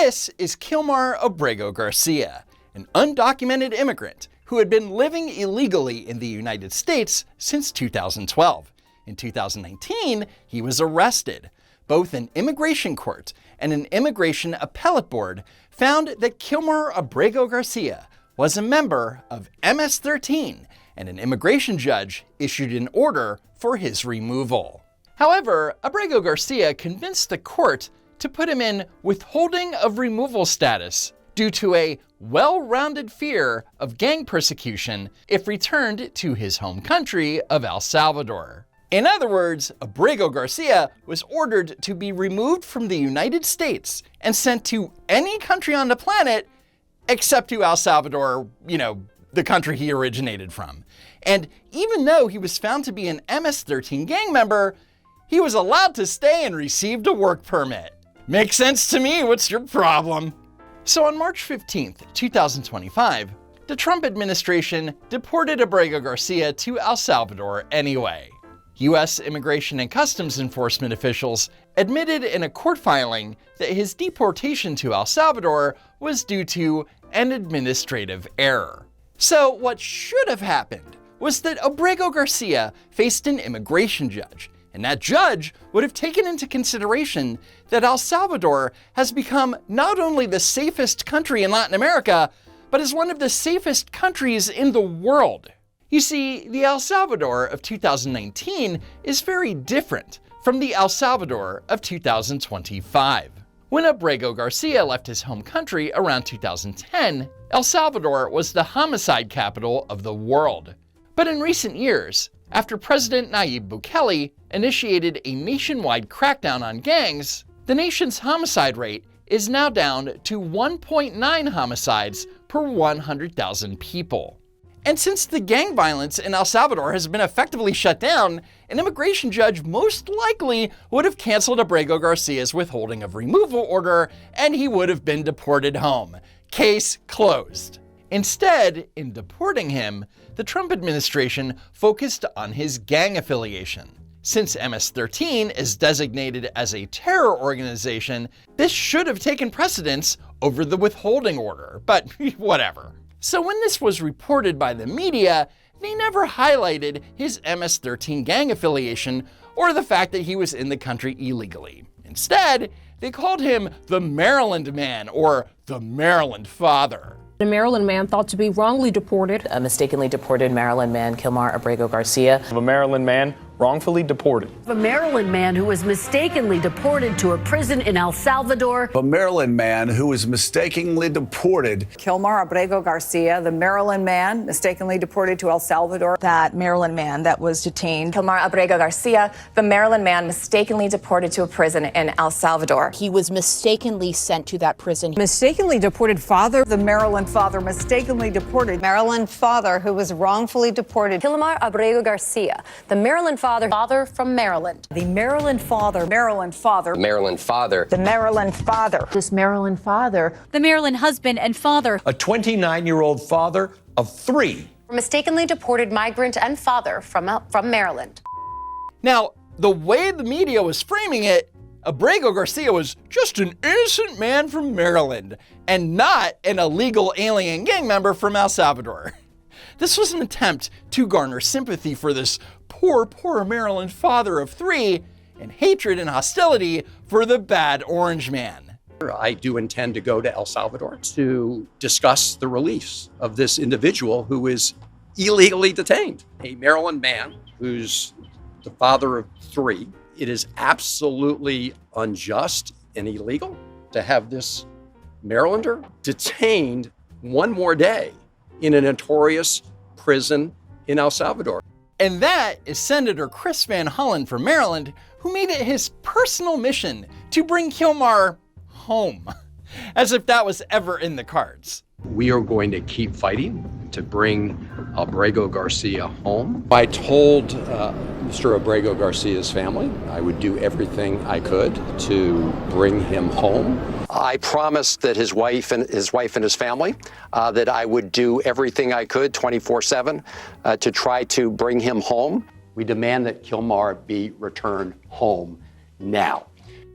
This is Kilmar Abrego Garcia, an undocumented immigrant who had been living illegally in the United States since 2012. In 2019, he was arrested. Both an immigration court and an immigration appellate board found that Kilmar Abrego Garcia was a member of MS-13, and an immigration judge issued an order for his removal. However, Abrego Garcia convinced the court to put him in withholding of removal status due to a well-rounded fear of gang persecution if returned to his home country of El Salvador. In other words, Abrego Garcia was ordered to be removed from the United States and sent to any country on the planet except to El Salvador, the country he originated from. And even though he was found to be an MS-13 gang member, he was allowed to stay and received a work permit. Makes sense to me, what's your problem? So on March 15th, 2025, the Trump administration deported Abrego Garcia to El Salvador anyway. U.S. Immigration and Customs Enforcement officials admitted in a court filing that his deportation to El Salvador was due to an administrative error. So what should have happened was that Abrego Garcia faced an immigration judge, and that judge would have taken into consideration that El Salvador has become not only the safest country in Latin America, but is one of the safest countries in the world. You see, the El Salvador of 2019 is very different from the El Salvador of 2025. When Abrego Garcia left his home country around 2010, El Salvador was the homicide capital of the world. But in recent years, after President Nayib Bukele initiated a nationwide crackdown on gangs, the nation's homicide rate is now down to 1.9 homicides per 100,000 people. And since the gang violence in El Salvador has been effectively shut down, an immigration judge most likely would have canceled Abrego Garcia's withholding of removal order, and he would have been deported home. Case closed. Instead, in deporting him, the Trump administration focused on his gang affiliation. Since MS-13 is designated as a terror organization, this should have taken precedence over the withholding order, but whatever. So when this was reported by the media, they never highlighted his MS-13 gang affiliation or the fact that he was in the country illegally. Instead, they called him the Maryland Man or the Maryland Father. A Maryland man thought to be wrongly deported. A mistakenly deported Maryland man, Kilmar Abrego Garcia. A Maryland man wrongfully deported. A Maryland man who was mistakenly deported to a prison in El Salvador. A Maryland man who was mistakenly deported. Kilmar Abrego Garcia, the Maryland man mistakenly deported to El Salvador. That Maryland man that was detained. Kilmar Abrego Garcia, the Maryland man mistakenly deported to a prison in El Salvador. He was mistakenly sent to that prison. Mistakenly deported father, the Maryland father mistakenly deported. Maryland father who was wrongfully deported. Kilmar Abrego Garcia, the Maryland father from Maryland. The Maryland father, Maryland father. Maryland father. The Maryland father. This Maryland father. The Maryland husband and father. A 29-year-old father of 3. Mistakenly deported migrant and father from Maryland. Now, the way the media was framing it, Abrego Garcia was just an innocent man from Maryland and not an illegal alien gang member from El Salvador. This was an attempt to garner sympathy for this poor Maryland father of 3 and hatred and hostility for the bad orange man. I do intend to go to El Salvador to discuss the release of this individual who is illegally detained. A Maryland man who's the father of 3. It is absolutely unjust and illegal to have this Marylander detained one more day in a notorious prison in El Salvador. And that is Senator Chris Van Hollen from Maryland, who made it his personal mission to bring Kilmar home, as if that was ever in the cards. We are going to keep fighting to bring Abrego Garcia home. I told Mr. Abrego Garcia's family I would do everything I could to bring him home. I promised that his wife and his family that I would do everything I could 24/7 to try to bring him home. We demand that Kilmar be returned home now.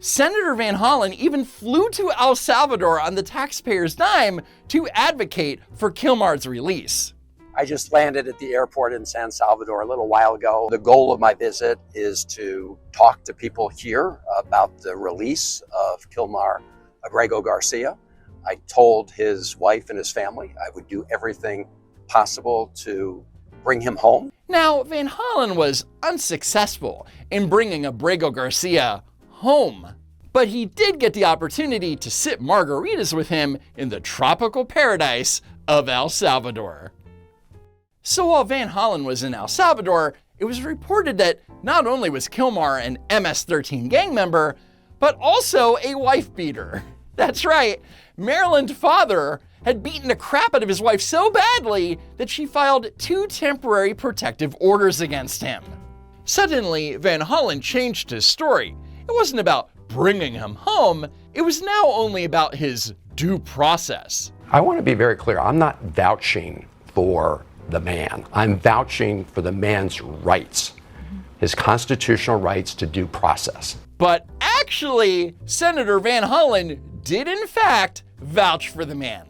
Senator Van Hollen even flew to El Salvador on the taxpayers' dime to advocate for Kilmar's release. I just landed at the airport in San Salvador a little while ago. The goal of my visit is to talk to people here about the release of Kilmar Abrego Garcia. I told his wife and his family I would do everything possible to bring him home. Now, Van Hollen was unsuccessful in bringing Abrego Garcia home, but he did get the opportunity to sip margaritas with him in the tropical paradise of El Salvador. So while Van Hollen was in El Salvador, it was reported that not only was Kilmar an MS-13 gang member, but also a wife beater. That's right, Maryland father had beaten the crap out of his wife so badly that she filed 2 temporary protective orders against him. Suddenly, Van Hollen changed his story. It wasn't about bringing him home, it was now only about his due process. I want to be very clear, I'm not vouching for the man. I'm vouching for the man's rights, his constitutional rights to due process. But actually, Senator Van Hollen did in fact vouch for the man.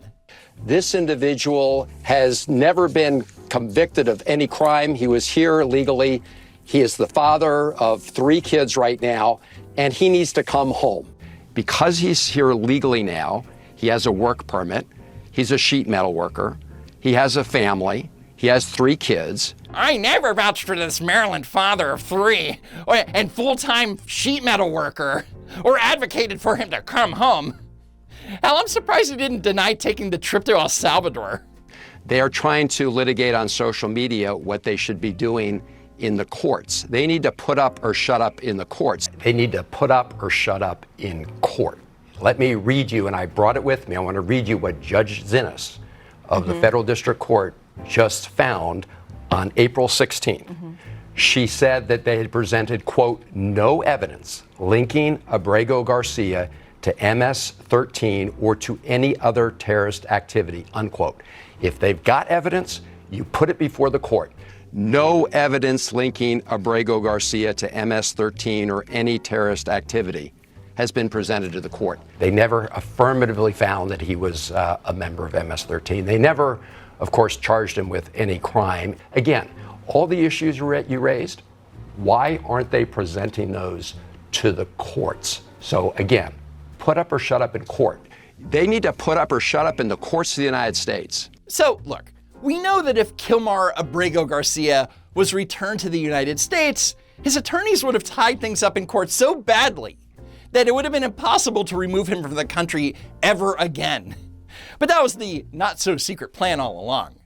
This individual has never been convicted of any crime. He was here legally. He is the father of 3 kids right now, and he needs to come home. Because he's here legally now, he has a work permit, he's a sheet metal worker, he has a family, he has 3 kids. I never vouched for this Maryland father of 3 and full-time sheet metal worker or advocated for him to come home. Hell, I'm surprised he didn't deny taking the trip to El Salvador. They are trying to litigate on social media what they should be doing in the courts. They need to put up or shut up in the courts. They need to put up or shut up in court. Let me read you, and I brought it with me. I want to read you what Judge Zinnes of the Federal District Court just found on April 16th. She said that they had presented, quote, no evidence linking Abrego Garcia to MS-13 or to any other terrorist activity, unquote. If they've got evidence, you put it before the court. No evidence linking Abrego Garcia to MS-13 or any terrorist activity has been presented to the court. They never affirmatively found that he was a member of MS-13. They never, of course, charged him with any crime. Again, all the issues you raised, why aren't they presenting those to the courts? So again, put up or shut up in court. They need to put up or shut up in the courts of the United States. So look, we know that if Kilmar Abrego Garcia was returned to the United States, his attorneys would have tied things up in court so badly that it would have been impossible to remove him from the country ever again. But that was the not-so-secret plan all along.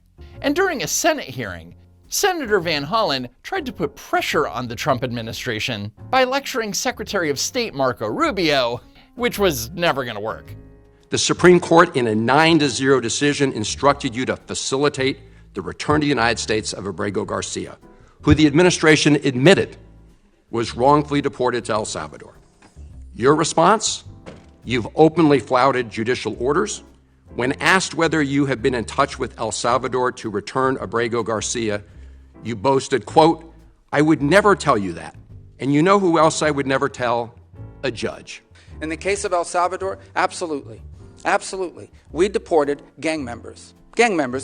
And during a Senate hearing, Senator Van Hollen tried to put pressure on the Trump administration by lecturing Secretary of State Marco Rubio, which was never going to work. The Supreme Court, in a 9-0 decision, instructed you to facilitate the return to the United States of Abrego Garcia, who the administration admitted was wrongfully deported to El Salvador. Your response? You've openly flouted judicial orders. When asked whether you have been in touch with El Salvador to return Abrego Garcia, you boasted, quote, I would never tell you that. And you know who else I would never tell? A judge. In the case of El Salvador, absolutely. Absolutely. We deported gang members,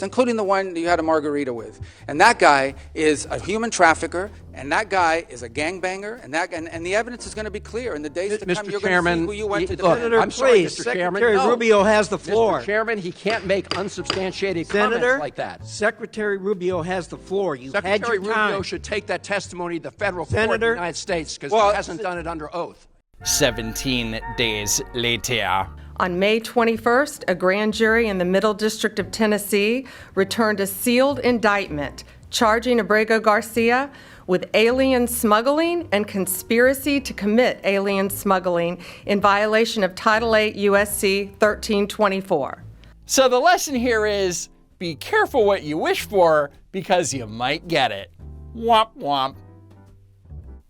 including the one you had a margarita with. And that guy is a human trafficker, and that guy is a gangbanger, and the evidence is going to be clear. In the days to come, you're going to see who you went to defend. Senator, I'm sorry, please, Mr. Chairman. Secretary Rubio has the floor. Mr. Chairman, he can't make unsubstantiated Senator, comments like that. Secretary Rubio has the floor. You've had Secretary your time. Rubio should take that testimony to the federal court Senator, of the United States because he hasn't done it under oath. 17 days later. On May 21st, a grand jury in the Middle District of Tennessee returned a sealed indictment charging Abrego Garcia with alien smuggling and conspiracy to commit alien smuggling in violation of Title 8 U.S.C. 1324. So the lesson here is, be careful what you wish for because you might get it. Womp womp.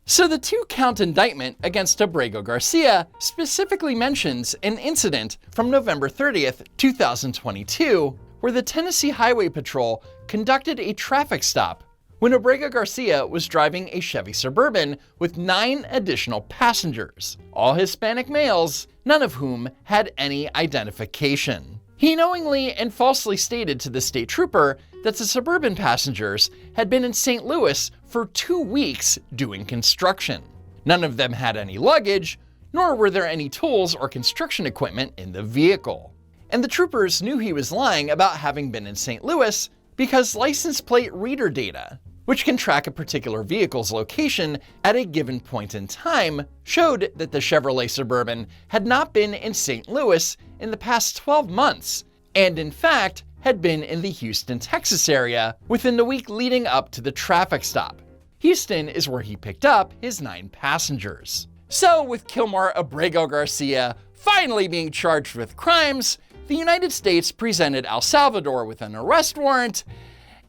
So the 2-count indictment against Abrego Garcia specifically mentions an incident from November 30th, 2022, where the Tennessee Highway Patrol conducted a traffic stop when Abrego Garcia was driving a Chevy Suburban with 9 additional passengers, all Hispanic males, none of whom had any identification. He knowingly and falsely stated to the state trooper that the Suburban passengers had been in St. Louis for 2 weeks doing construction. None of them had any luggage, nor were there any tools or construction equipment in the vehicle. And the troopers knew he was lying about having been in St. Louis because license plate reader data, which can track a particular vehicle's location at a given point in time, showed that the Chevrolet Suburban had not been in St. Louis in the past 12 months, and in fact had been in the Houston, Texas area within the week leading up to the traffic stop. Houston is where he picked up his 9 passengers. So with Kilmar Abrego Garcia finally being charged with crimes, the United States presented El Salvador with an arrest warrant,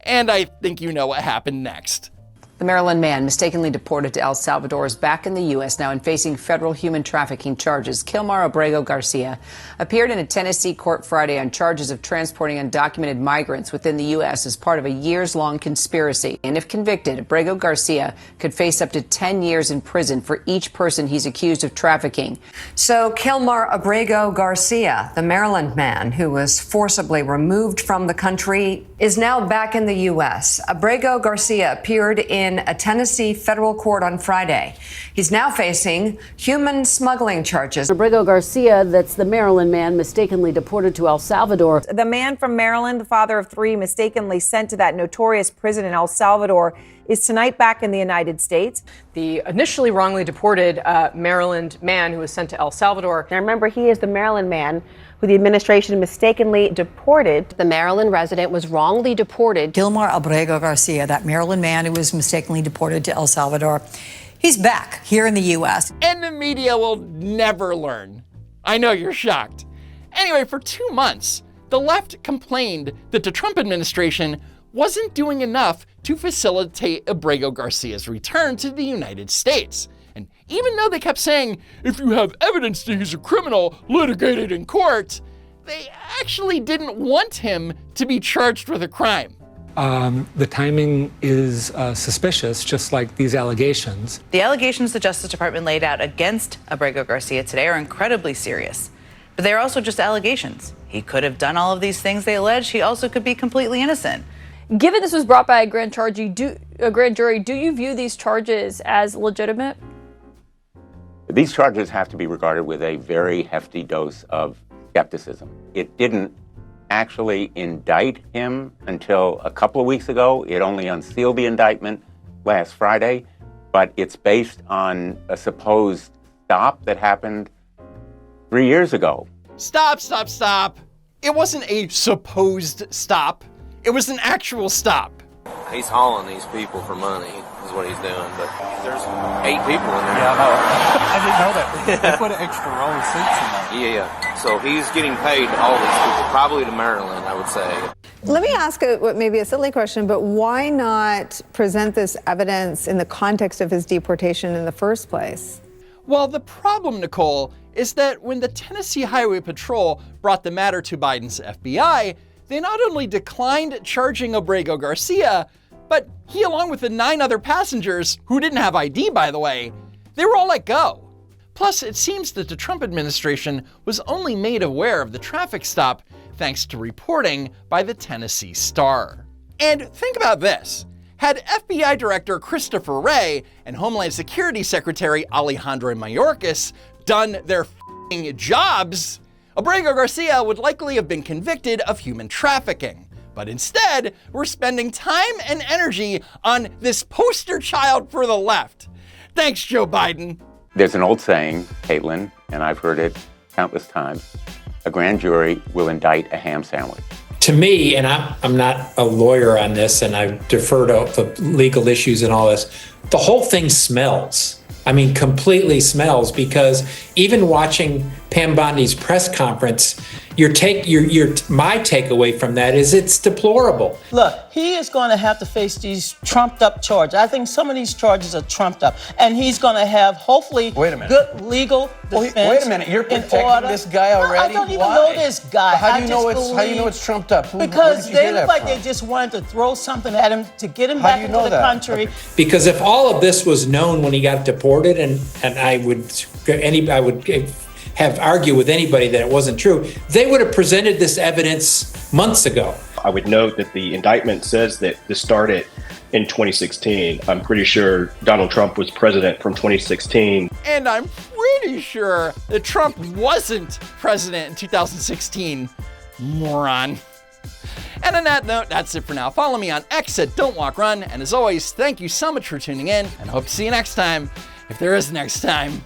and I think you know what happened next. The Maryland man mistakenly deported to El Salvador is back in the U.S. now and facing federal human trafficking charges. Kilmar Abrego Garcia appeared in a Tennessee court Friday on charges of transporting undocumented migrants within the U.S. as part of a years-long conspiracy. And if convicted, Abrego Garcia could face up to 10 years in prison for each person he's accused of trafficking. So Kilmar Abrego Garcia, the Maryland man who was forcibly removed from the country, is now back in the U.S. Abrego Garcia appeared in a Tennessee federal court on Friday. He's now facing human smuggling charges. Abrego Garcia, that's the Maryland man mistakenly deported to El Salvador. The man from Maryland, the father of 3, mistakenly sent to that notorious prison in El Salvador, is tonight back in the United States. The initially wrongly deported Maryland man who was sent to El Salvador. Now remember, he is the Maryland man who the administration mistakenly deported. The Maryland resident was wrongly deported. Kilmar Abrego Garcia, that Maryland man who was mistakenly deported to El Salvador, he's back here in the U.S. And the media will never learn. I know you're shocked. Anyway, for 2 months, the left complained that the Trump administration wasn't doing enough to facilitate Abrego Garcia's return to the United States. And even though they kept saying, if you have evidence that he's a criminal, litigate it in court, they actually didn't want him to be charged with a crime. The timing is suspicious, just like these allegations. The allegations the Justice Department laid out against Abrego Garcia today are incredibly serious. But they are also just allegations. He could have done all of these things they allege. He also could be completely innocent. Given this was brought by a grand jury, do you view these charges as legitimate? These charges have to be regarded with a very hefty dose of skepticism. It didn't actually indict him until a couple of weeks ago. It only unsealed the indictment last Friday, but it's based on a supposed stop that happened 3 years ago. Stop. It wasn't a supposed stop. It was an actual stop. He's hauling these people for money is what he's doing, but there's 8 people in there. Yeah, I know. I didn't know that. They put an extra row of seats in there. Yeah. So he's getting paid to all these people, probably to Maryland, I would say. Let me ask what maybe a silly question, but why not present this evidence in the context of his deportation in the first place? Well, the problem, Nicole, is that when the Tennessee Highway Patrol brought the matter to Biden's FBI, they not only declined charging Abrego Garcia, but he, along with the 9 other passengers, who didn't have ID, by the way, they were all let go. Plus, it seems that the Trump administration was only made aware of the traffic stop thanks to reporting by the Tennessee Star. And think about this. Had FBI Director Christopher Wray and Homeland Security Secretary Alejandro Mayorkas done their f***ing jobs, Abrego Garcia would likely have been convicted of human trafficking. But instead, we're spending time and energy on this poster child for the left. Thanks, Joe Biden. There's an old saying, Caitlin, and I've heard it countless times, a grand jury will indict a ham sandwich. To me, and I'm not a lawyer on this, and I defer to the legal issues and all this, the whole thing smells. I mean, completely smells, because even watching Pam Bondi's press conference, my takeaway from that is it's deplorable. Look, he is going to have to face these trumped up charges. I think some of these charges are trumped up, and he's going to have hopefully good legal defense. Wait a minute, you're protecting this guy already? I don't even know this guy. How do you know it's trumped up? Because they look like they just wanted to throw something at him to get him back into the country. Because if all of this was known when he got deported, and I would have argued with anybody that it wasn't true, they would have presented this evidence months ago. I would note that the indictment says that this started in 2016. I'm pretty sure Donald Trump was president from 2016. And I'm pretty sure that Trump wasn't president in 2016. Moron. And on that note, that's it for now. Follow me on X at Don't Walk Run. And as always, thank you so much for tuning in, and hope to see you next time, if there is a next time.